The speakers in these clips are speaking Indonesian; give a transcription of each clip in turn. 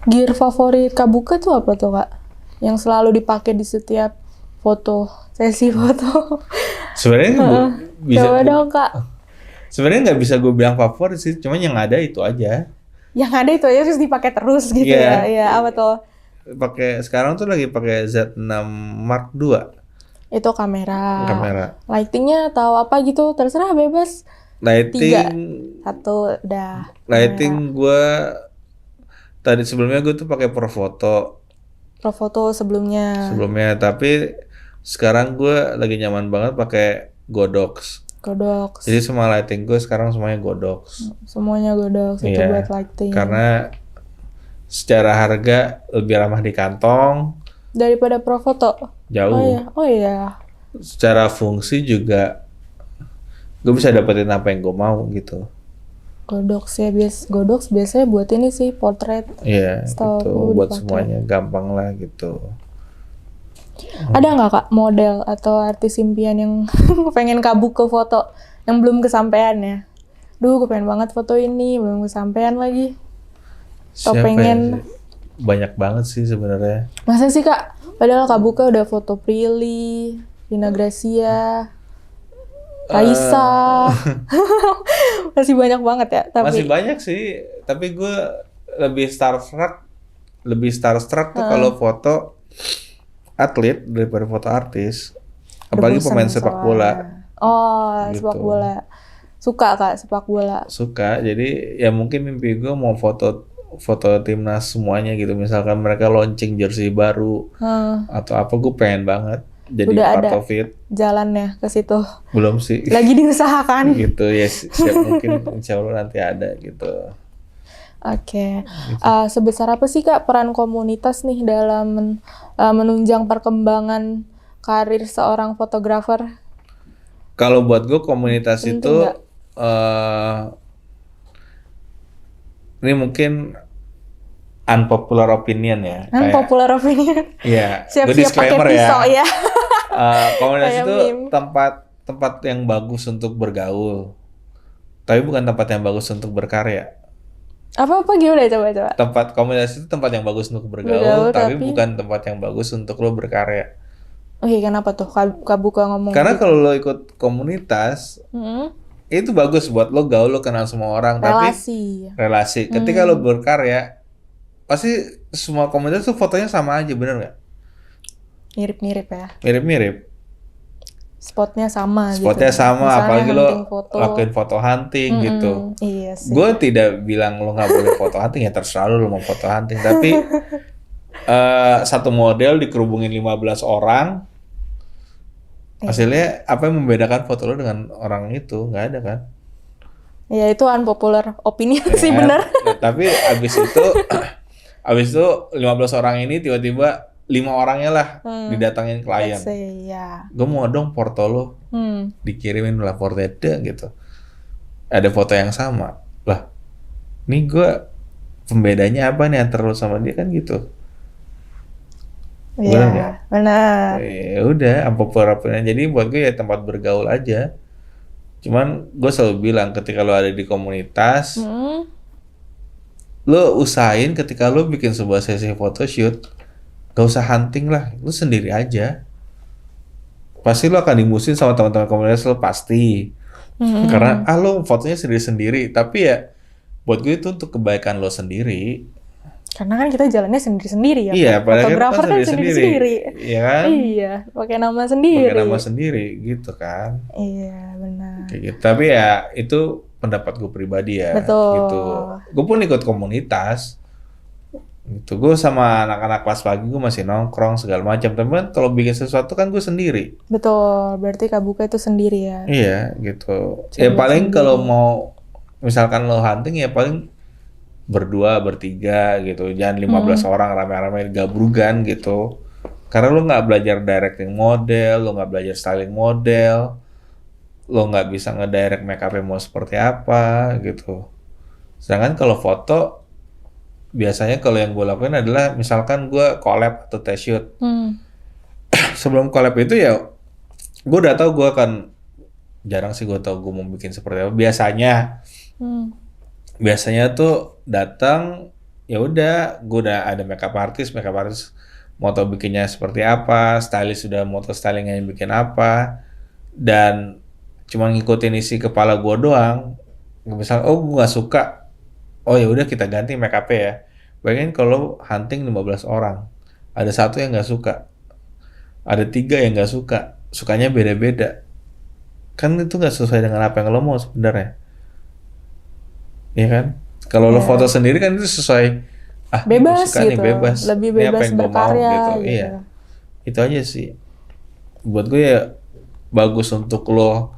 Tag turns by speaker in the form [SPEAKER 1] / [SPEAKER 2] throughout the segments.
[SPEAKER 1] Gear favorit Kak Buka tuh apa tuh Kak? Yang selalu dipakai di setiap sesi foto.
[SPEAKER 2] Sebenarnya bisa
[SPEAKER 1] Coba dong Kak.
[SPEAKER 2] sebenarnya nggak bisa gue bilang favorit sih, cuman yang ada itu aja.
[SPEAKER 1] Yang ada itu aja terus dipakai terus gitu
[SPEAKER 2] Iya.
[SPEAKER 1] ya. Iya, apa tuh?
[SPEAKER 2] Sekarang tuh lagi pakai Z6 Mark II
[SPEAKER 1] Itu kamera.
[SPEAKER 2] kamera.
[SPEAKER 1] Lightingnya atau apa gitu, terserah bebas. 3,
[SPEAKER 2] Lighting
[SPEAKER 1] 1, udah.
[SPEAKER 2] lighting gue tadi sebelumnya gue tuh pakai Profoto
[SPEAKER 1] Profoto sebelumnya.
[SPEAKER 2] tapi sekarang gue lagi nyaman banget pakai Godox.
[SPEAKER 1] Godox.
[SPEAKER 2] Jadi semua lighting gue sekarang semuanya Godox.
[SPEAKER 1] Semuanya Godox itu
[SPEAKER 2] Iya,
[SPEAKER 1] buat lighting.
[SPEAKER 2] karena secara harga lebih ramah di kantong,
[SPEAKER 1] Daripada Profoto.
[SPEAKER 2] jauh.
[SPEAKER 1] Oh iya.
[SPEAKER 2] Secara fungsi juga gue bisa dapetin apa yang gue mau gitu.
[SPEAKER 1] Godox ya, Godox biasanya buat ini sih, portrait.
[SPEAKER 2] Iya,
[SPEAKER 1] Setahu
[SPEAKER 2] gitu.
[SPEAKER 1] aku
[SPEAKER 2] Buat
[SPEAKER 1] dipakai.
[SPEAKER 2] semuanya gampang lah gitu.
[SPEAKER 1] Ada nggak Kak model atau artis impian yang pengen kabuk ke foto yang belum kesampaian ya? Duh, gue pengen banget foto ini, belum kesampaian lagi. Atau
[SPEAKER 2] Siapa
[SPEAKER 1] pengen...
[SPEAKER 2] ya? Banyak banget sih sebenarnya.
[SPEAKER 1] Masa sih Kak? Padahal Kak Buka udah foto Prilly, Rina Gracia, Raisa. Masih banyak banget ya, tapi
[SPEAKER 2] Masih banyak sih, tapi gue lebih starstruck tuh kalau foto atlet daripada foto artis. Apalagi
[SPEAKER 1] bosen
[SPEAKER 2] pemain sepak
[SPEAKER 1] soalnya.
[SPEAKER 2] bola.
[SPEAKER 1] Oh,
[SPEAKER 2] Gitu.
[SPEAKER 1] sepak bola. Suka Kak sepak bola.
[SPEAKER 2] Suka, jadi ya mungkin mimpi gue mau foto timnas semuanya gitu. Misalkan mereka launching jersey baru atau apa, gue pengen banget jadi
[SPEAKER 1] Udah
[SPEAKER 2] part
[SPEAKER 1] ada
[SPEAKER 2] of it.
[SPEAKER 1] jalannya ke situ.
[SPEAKER 2] Belum sih.
[SPEAKER 1] Lagi diusahakan.
[SPEAKER 2] Gitu ya, siap mungkin insya Allah nanti ada gitu.
[SPEAKER 1] Oke. Sebesar apa sih Kak peran komunitas nih dalam menunjang perkembangan karir seorang fotografer?
[SPEAKER 2] Kalau buat gue komunitas
[SPEAKER 1] Penting
[SPEAKER 2] itu
[SPEAKER 1] nggak?
[SPEAKER 2] ini mungkin unpopular opinion ya.
[SPEAKER 1] Kan popular opinion.
[SPEAKER 2] Iya, gue
[SPEAKER 1] Siap-siap pakai
[SPEAKER 2] disclaimer
[SPEAKER 1] pisau
[SPEAKER 2] ya.
[SPEAKER 1] ya.
[SPEAKER 2] Komunitas
[SPEAKER 1] Kayak
[SPEAKER 2] itu
[SPEAKER 1] meme.
[SPEAKER 2] tempat yang bagus untuk bergaul, tapi bukan tempat yang bagus untuk berkarya.
[SPEAKER 1] Apa gimana coba?
[SPEAKER 2] Komunitas itu tempat yang bagus untuk
[SPEAKER 1] Bergaul,
[SPEAKER 2] bergaul, tapi
[SPEAKER 1] tapi-
[SPEAKER 2] bukan tempat yang bagus untuk lo berkarya.
[SPEAKER 1] Oke, kenapa tuh Kak Buka ngomong
[SPEAKER 2] Karena
[SPEAKER 1] gitu?
[SPEAKER 2] kalau lo ikut komunitas,
[SPEAKER 1] Mm-mm.
[SPEAKER 2] itu bagus buat lo gaul, lo kenal semua orang, tapi relasi. Ketika lo berkarya, pasti semua komunitas tuh fotonya sama aja, bener nggak?
[SPEAKER 1] Mirip-mirip ya.
[SPEAKER 2] Mirip-mirip.
[SPEAKER 1] Spotnya sama
[SPEAKER 2] Spotnya
[SPEAKER 1] gitu.
[SPEAKER 2] sama,
[SPEAKER 1] Misalnya
[SPEAKER 2] apalagi
[SPEAKER 1] hunting
[SPEAKER 2] lo
[SPEAKER 1] foto.
[SPEAKER 2] lakuin foto hunting gitu.
[SPEAKER 1] Iya sih.
[SPEAKER 2] Gue tidak bilang lo nggak boleh foto hunting, ya terserah lo mau foto hunting. Tapi satu model dikerubungin 15 orang, hasilnya apa yang membedakan foto lo dengan orang itu? Nggak ada kan?
[SPEAKER 1] Ya itu unpopular opinion sih
[SPEAKER 2] Ya,
[SPEAKER 1] bener.
[SPEAKER 2] Tapi abis itu 15 orang ini tiba-tiba 5 orangnya lah didatangin klien.
[SPEAKER 1] Let's say, ya.
[SPEAKER 2] Gue mau dong foto lo, dikirimin lah portretnya gitu. Ada foto yang sama. Lah, nih gue pembedanya apa nih antara lo sama dia kan gitu. Bener nggak?
[SPEAKER 1] Iya, benar.
[SPEAKER 2] Ya udah, unpopular opinion. Jadi buat gue ya tempat bergaul aja. Cuman gue selalu bilang ketika lo ada di komunitas, lo usahain ketika lo bikin sebuah sesi photoshoot, gak usah hunting lah, lo sendiri aja. Pasti lo akan dimusuhin sama teman-teman komunitas lo pasti. Karena lo fotonya sendiri-sendiri, tapi ya buat gue itu untuk kebaikan lo sendiri.
[SPEAKER 1] Karena kan kita jalannya sendiri-sendiri ya.
[SPEAKER 2] Iya,
[SPEAKER 1] Kak.
[SPEAKER 2] padahal
[SPEAKER 1] Fotografer kan sendiri-sendiri.
[SPEAKER 2] Iya kan?
[SPEAKER 1] Iya, pakai nama sendiri.
[SPEAKER 2] Pakai nama sendiri gitu kan.
[SPEAKER 1] Iya, benar.
[SPEAKER 2] Kayak gitu. Tapi ya itu pendapat gue pribadi ya.
[SPEAKER 1] Betul.
[SPEAKER 2] Gitu. Gue pun ikut komunitas. Gitu. Gue sama anak-anak kelas pagi gue masih nongkrong segala macam. Tapi kan kalau bikin sesuatu kan gue sendiri.
[SPEAKER 1] Betul, berarti Kak Buka itu sendiri ya.
[SPEAKER 2] Iya gitu.
[SPEAKER 1] Coba
[SPEAKER 2] Ya paling
[SPEAKER 1] sendiri.
[SPEAKER 2] kalau mau misalkan lo hunting ya paling berdua, bertiga gitu. Jangan 15 orang rame-rame gabrugan gitu. Karena lo nggak belajar directing model, lo nggak belajar styling model, lo nggak bisa ngedirect make-up-nya mau seperti apa gitu. Sedangkan kalau foto, biasanya kalau yang gue lakuin adalah misalkan gue collab atau test shoot. Sebelum collab itu ya, gue udah tahu gue akan, jarang sih gue tahu gue mau bikin seperti apa. Biasanya tuh datang ya udah, gue udah ada makeup artist mau tau bikinnya seperti apa, stylist sudah mau tau stylingnya bikin apa, dan cuma ngikutin isi kepala gue doang. Misal, oh gue nggak suka, oh ya udah kita ganti make up ya. Bayangin kalau hunting 15 orang, ada satu yang nggak suka, ada 3 yang nggak suka, sukanya beda-beda. Kan itu nggak sesuai dengan apa yang lo mau sebenarnya, ya kan? Kalau lo
[SPEAKER 1] Iya.
[SPEAKER 2] foto sendiri kan itu sesuai, ah gue
[SPEAKER 1] Bebas
[SPEAKER 2] suka nih
[SPEAKER 1] gitu,
[SPEAKER 2] bebas,
[SPEAKER 1] lebih
[SPEAKER 2] ini apa
[SPEAKER 1] bebas
[SPEAKER 2] yang gue mau
[SPEAKER 1] berkarya
[SPEAKER 2] gitu,
[SPEAKER 1] gitu.
[SPEAKER 2] iya. Itu aja sih. Buat gue ya bagus untuk lo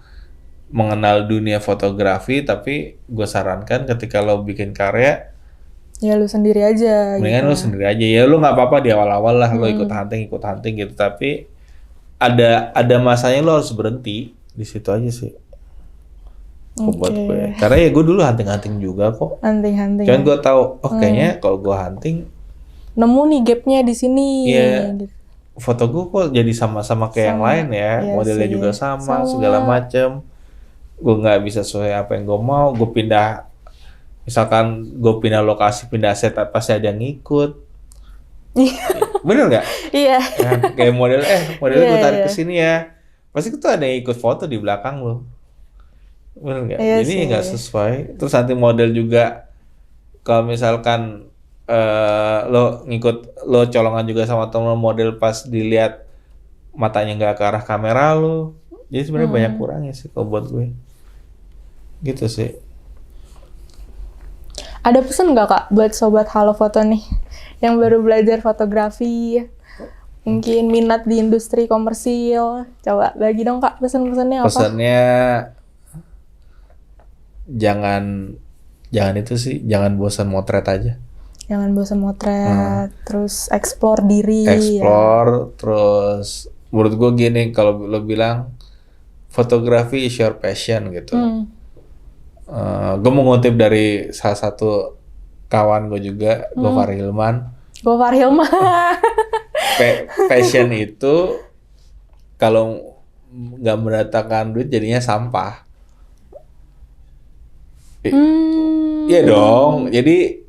[SPEAKER 2] mengenal dunia fotografi, tapi gue sarankan ketika lo bikin karya,
[SPEAKER 1] Ya lu sendiri aja
[SPEAKER 2] mendingan
[SPEAKER 1] gitu.
[SPEAKER 2] lo sendiri aja. Ya lo nggak apa-apa di awal-awal lah lo ikut hunting gitu, tapi ada masanya lo harus berhenti di situ aja sih. Buat gue. Karena ya gue dulu hunting juga kok.
[SPEAKER 1] Hunting-hunting.
[SPEAKER 2] Cuman gue tahu, oh kayaknya kalau gue hunting,
[SPEAKER 1] Nemu nih gapnya di sini.
[SPEAKER 2] ya
[SPEAKER 1] Gitu.
[SPEAKER 2] foto gue kok jadi sama-sama kayak yang lain ya,
[SPEAKER 1] Iya
[SPEAKER 2] modelnya
[SPEAKER 1] sih.
[SPEAKER 2] juga sama, segala macem. Gue nggak bisa sesuai apa yang gue mau. Gue pindah, misalkan gue pindah lokasi, pindah set, pasti ada yang ngikut. Bener nggak?
[SPEAKER 1] Iya.
[SPEAKER 2] Kan, kayak modelnya
[SPEAKER 1] Iya,
[SPEAKER 2] gue tarik
[SPEAKER 1] iya.
[SPEAKER 2] ke sini ya, pasti tuh ada yang ikut foto di belakang lo. Bener nggak?
[SPEAKER 1] Iya
[SPEAKER 2] Jadi
[SPEAKER 1] sih.
[SPEAKER 2] nggak sesuai. Terus nanti model juga, kalau misalkan lo colongan juga sama temen model, pas dilihat matanya nggak ke arah kamera lo, jadi sebenarnya banyak kurangnya sih kalau buat gue. Gitu sih.
[SPEAKER 1] Ada pesan nggak Kak buat sobat Halo Foto nih yang baru belajar fotografi, mungkin minat di industri komersil? Coba bagi dong Kak pesan-pesannya apa?
[SPEAKER 2] Pesannya jangan itu sih, jangan bosan motret aja.
[SPEAKER 1] Jangan bosan motret, terus explore diri. Ya.
[SPEAKER 2] Explore, terus menurut gue gini, kalau lo bilang fotografi is your passion gitu. Gue mau ngutip dari salah satu kawan gue juga, Gofar Hilman.
[SPEAKER 1] Gofar Hilman.
[SPEAKER 2] Passion itu kalau nggak mendatangkan duit jadinya sampah. Iya dong. Jadi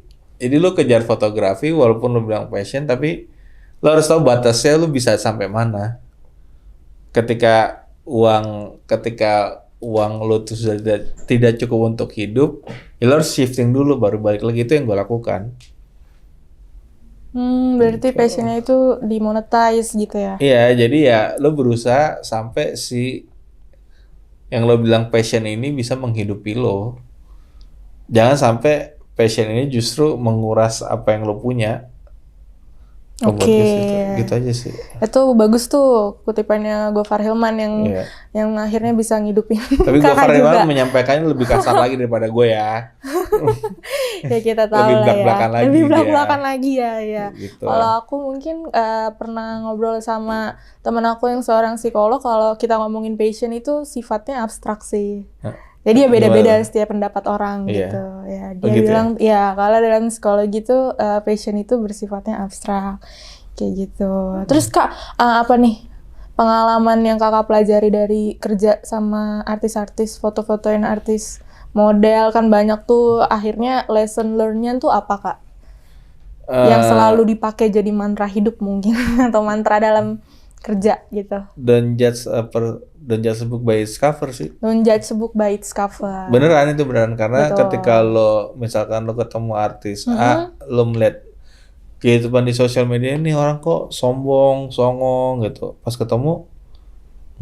[SPEAKER 2] lo kejar fotografi walaupun lo bilang passion, tapi lo harus tahu batasnya lo bisa sampai mana. Ketika uang lo tuh sudah tidak cukup untuk hidup, ya lo harus shifting dulu baru balik lagi. Itu yang gue lakukan.
[SPEAKER 1] Berarti passionnya itu dimonetize gitu ya?
[SPEAKER 2] Iya, jadi ya lo berusaha sampai si yang lo bilang passion ini bisa menghidupi lo. Jangan sampai passion ini justru menguras apa yang lo punya.
[SPEAKER 1] Oke.
[SPEAKER 2] Gitu aja sih.
[SPEAKER 1] Itu bagus tuh kutipannya Gofar Hilman
[SPEAKER 2] Iya.
[SPEAKER 1] yang akhirnya bisa ngidupin
[SPEAKER 2] Tapi
[SPEAKER 1] kakak
[SPEAKER 2] Gofar
[SPEAKER 1] juga.
[SPEAKER 2] Hilman menyampaikannya lebih kasar lagi daripada gue ya.
[SPEAKER 1] Ya kita tahu
[SPEAKER 2] Lebih
[SPEAKER 1] lah ya.
[SPEAKER 2] blak-blakan lagi
[SPEAKER 1] Lebih
[SPEAKER 2] dia.
[SPEAKER 1] blak-blakan lagi ya.
[SPEAKER 2] Gitu.
[SPEAKER 1] Kalau aku mungkin pernah ngobrol sama teman aku yang seorang psikolog, kalau kita ngomongin passion itu sifatnya abstrak sih. Jadi ya beda-beda setiap pendapat orang
[SPEAKER 2] Iya.
[SPEAKER 1] gitu. Ya,
[SPEAKER 2] Oh,
[SPEAKER 1] dia
[SPEAKER 2] gitu
[SPEAKER 1] bilang ya kalau dalam psikologi itu passion itu bersifatnya abstrak kayak gitu. Terus Kak, apa nih pengalaman yang Kakak pelajari dari kerja sama artis-artis, foto-fotoin artis model kan banyak tuh, akhirnya lesson learn-nya tuh apa Kak? Yang selalu dipakai jadi mantra hidup mungkin atau mantra dalam kerja gitu.
[SPEAKER 2] Don't judge a book by its cover sih.
[SPEAKER 1] Don't judge a book by its cover.
[SPEAKER 2] Beneran itu beneran, karena
[SPEAKER 1] Betul.
[SPEAKER 2] ketika lo misalkan lo ketemu artis A, lo melihat kehidupan di sosial media ini orang kok sombong, songong gitu. Pas ketemu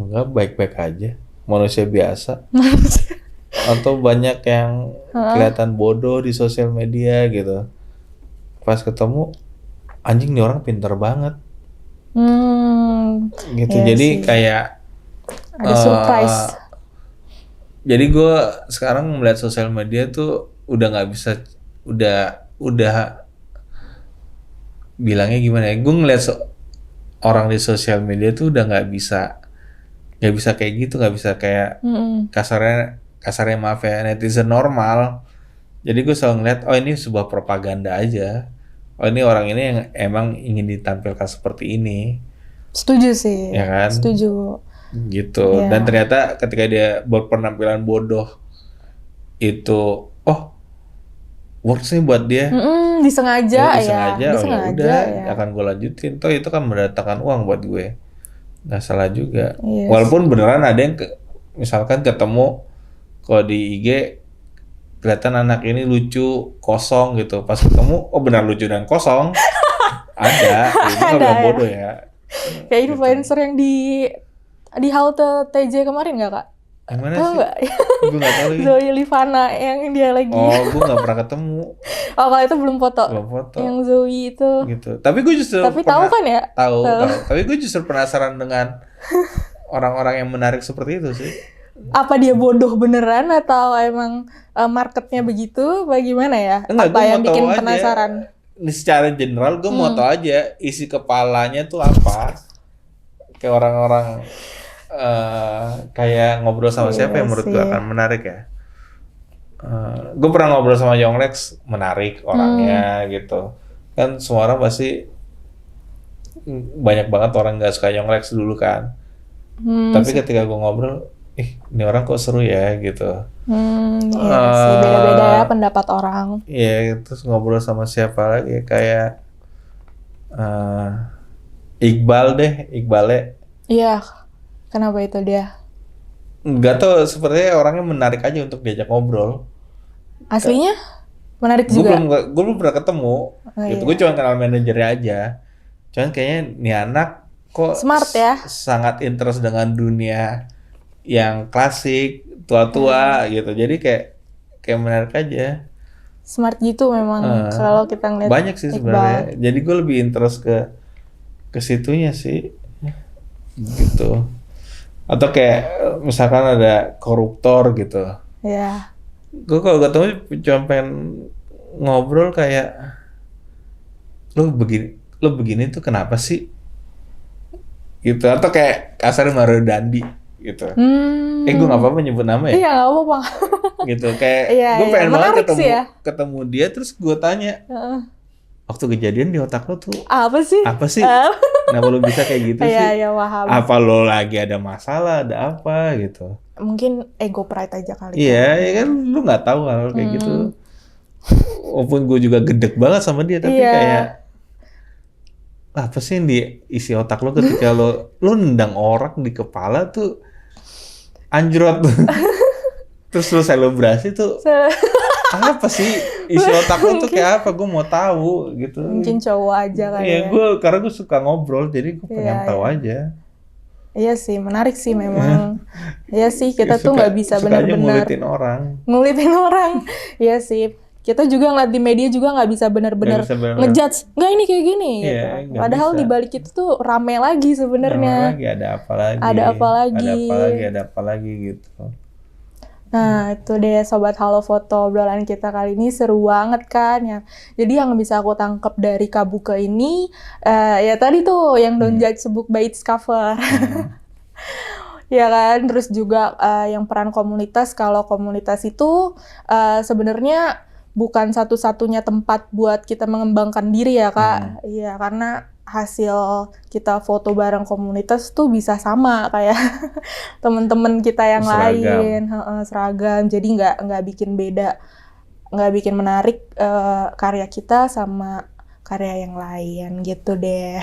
[SPEAKER 2] enggak, baik-baik aja, manusia biasa. Atau banyak yang kelihatan bodoh di sosial media gitu. Pas ketemu, anjing nih orang pinter banget. Gitu.
[SPEAKER 1] Iya
[SPEAKER 2] Jadi
[SPEAKER 1] sih.
[SPEAKER 2] kayak
[SPEAKER 1] Ada surprise.
[SPEAKER 2] jadi gue sekarang melihat sosial media tuh udah nggak bisa, udah bilangnya gimana ya? Gue ngeliat orang di sosial media tuh udah nggak bisa kayak gitu, nggak bisa kayak kasarnya maaf ya, netizen normal. Jadi gue selalu ngeliat, oh ini sebuah propaganda aja. Oh ini orang ini yang emang ingin ditampilkan seperti ini.
[SPEAKER 1] Setuju sih.
[SPEAKER 2] Ya kan?
[SPEAKER 1] Setuju.
[SPEAKER 2] Gitu.
[SPEAKER 1] Iya.
[SPEAKER 2] Dan ternyata ketika dia berpenampilan bodoh itu, oh works nih buat dia.
[SPEAKER 1] Disengaja ya,
[SPEAKER 2] Disengaja, oh ya
[SPEAKER 1] disengaja
[SPEAKER 2] udah
[SPEAKER 1] ya.
[SPEAKER 2] akan gue lanjutin. Toh itu kan mendatangkan uang buat gue. Nggak salah juga.
[SPEAKER 1] Yes.
[SPEAKER 2] Walaupun beneran ada yang misalkan ketemu kalau di IG kelihatan anak ini lucu kosong gitu. Pas ketemu, oh benar lucu dan kosong. Ada, ini nggak
[SPEAKER 1] Ada
[SPEAKER 2] bilang
[SPEAKER 1] ya.
[SPEAKER 2] bodoh ya.
[SPEAKER 1] Kayak influencer yang di halte TJ kemarin nggak kak?
[SPEAKER 2] Yang mana
[SPEAKER 1] Tahu
[SPEAKER 2] sih?
[SPEAKER 1] nggak?
[SPEAKER 2] Gue nggak tahu lagi.
[SPEAKER 1] Zoe Livana yang dia lagi.
[SPEAKER 2] Oh, gue nggak pernah ketemu.
[SPEAKER 1] Oh kalau itu belum foto.
[SPEAKER 2] Belum foto.
[SPEAKER 1] Yang Zoe itu.
[SPEAKER 2] Gitu. Tapi gue justru
[SPEAKER 1] Tapi tahu kan ya?
[SPEAKER 2] Tahu. Tapi gue justru penasaran dengan orang-orang yang menarik seperti itu sih.
[SPEAKER 1] Apa dia bodoh beneran atau emang marketnya begitu? Bagaimana ya?
[SPEAKER 2] Enggak,
[SPEAKER 1] Apa
[SPEAKER 2] gue
[SPEAKER 1] yang
[SPEAKER 2] mau
[SPEAKER 1] bikin
[SPEAKER 2] tahu aja.
[SPEAKER 1] penasaran?
[SPEAKER 2] Ini secara general gue mau tahu aja isi kepalanya tuh apa. Kayak orang-orang kayak ngobrol sama siapa yang menurut gue akan menarik ya. Gue pernah ngobrol sama Yonglex, menarik orangnya gitu. Kan semua orang pasti banyak banget orang nggak suka Yonglex dulu kan. Tapi ketika gue ngobrol, ini orang kok seru ya gitu.
[SPEAKER 1] Iya sih, beda-beda ya pendapat orang.
[SPEAKER 2] Iya, terus ngobrol sama siapa lagi kayak Iqbale.
[SPEAKER 1] Iya, kenapa itu dia?
[SPEAKER 2] Nggak tahu, sepertinya orangnya menarik aja untuk diajak ngobrol.
[SPEAKER 1] Aslinya menarik
[SPEAKER 2] Gue
[SPEAKER 1] juga.
[SPEAKER 2] belum pernah ketemu. Gitu.
[SPEAKER 1] Iya.
[SPEAKER 2] Gue cuma kenal manajernya aja. Cuman kayaknya nih anak kok
[SPEAKER 1] Smart ya.
[SPEAKER 2] sangat interest dengan dunia yang klasik, tua-tua gitu. Jadi kayak menarik aja.
[SPEAKER 1] Smart gitu memang kalau kita ngeliat
[SPEAKER 2] Banyak sih sebenarnya. Jadi gue lebih interest ke situnya sih. Gitu. Atau kayak misalkan ada koruptor gitu.
[SPEAKER 1] Ya.
[SPEAKER 2] Gue kalau ketemu cuma pengen ngobrol kayak lu begini tuh kenapa sih? Gitu. Atau kayak kasar Mario Dandi gitu. Gue nggak apa-apa nyebut nama ya.
[SPEAKER 1] Iya nggak apa-apa.
[SPEAKER 2] Gitu kayak
[SPEAKER 1] Iya,
[SPEAKER 2] gue pengen banget
[SPEAKER 1] menarik sih ya.
[SPEAKER 2] ketemu dia terus gue tanya waktu kejadian di otak lo tuh
[SPEAKER 1] Apa sih?
[SPEAKER 2] kenapa lo bisa kayak gitu sih?
[SPEAKER 1] Iya, paham.
[SPEAKER 2] Apa lo lagi ada masalah, ada apa gitu?
[SPEAKER 1] Mungkin ego pride aja kali.
[SPEAKER 2] Iya, ya kan lu nggak tahu hal kayak gitu. Walaupun gue juga gedek banget sama dia, tapi kayak apa sih yang diisi otak lo ketika lo nendang orang di kepala tuh anjrot. Terus lo selebrasi tuh apa sih isi otak lo tuh kayak apa? Gue mau tahu gitu.
[SPEAKER 1] Mungkin cowok aja kali
[SPEAKER 2] Iya,
[SPEAKER 1] ya.
[SPEAKER 2] karena gue suka ngobrol, jadi gue pengen tahu aja.
[SPEAKER 1] Iya sih, menarik sih memang. Iya sih, kita tuh nggak bisa benar-benar ngulitin orang. Iya sih, kita juga ngeliat di media juga nggak bisa benar-benar ngejudge. Nggak ini kayak gini.
[SPEAKER 2] Iya,
[SPEAKER 1] gitu. Padahal di balik itu tuh rame lagi sebenarnya.
[SPEAKER 2] Ada apa lagi? Ada apa lagi gitu.
[SPEAKER 1] Nah itu deh Sobat Halo Foto, obrolan kita kali ini seru banget kan ya. Jadi yang bisa aku tangkep dari Kabuka ini ya tadi tuh yang don't judge a book by its cover. Ya kan, terus juga yang peran komunitas. Kalau komunitas itu sebenarnya bukan satu-satunya tempat buat kita mengembangkan diri ya kak. Iya karena hasil kita foto bareng komunitas tuh bisa sama kayak teman-teman kita yang lain, seragam. Jadi nggak bikin beda, nggak bikin menarik karya kita sama karya yang lain gitu deh.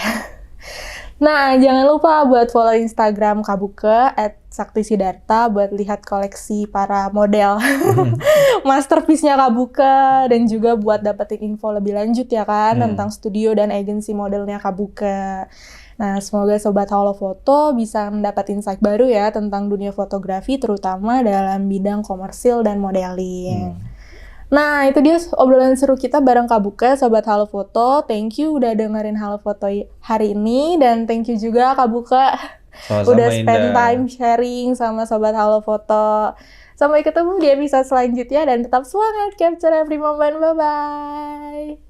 [SPEAKER 1] Nah, jangan lupa buat follow Instagram Kabuka @saktisidarta buat lihat koleksi para model masterpiece-nya Kabuka dan juga buat dapetin info lebih lanjut ya kan tentang studio dan agensi modelnya Kabuka. Nah, semoga Sobat Halo Foto bisa mendapat insight baru ya tentang dunia fotografi terutama dalam bidang komersil dan modeling. Nah, itu dia obrolan seru kita bareng Kabuka, Sobat Halo Foto. Thank you udah dengerin Halo Foto hari ini. Dan thank you juga Kabuka udah spend time sharing sama Sobat Halo Foto. Sampai ketemu di episode selanjutnya. Dan tetap semangat capture every moment. Bye-bye.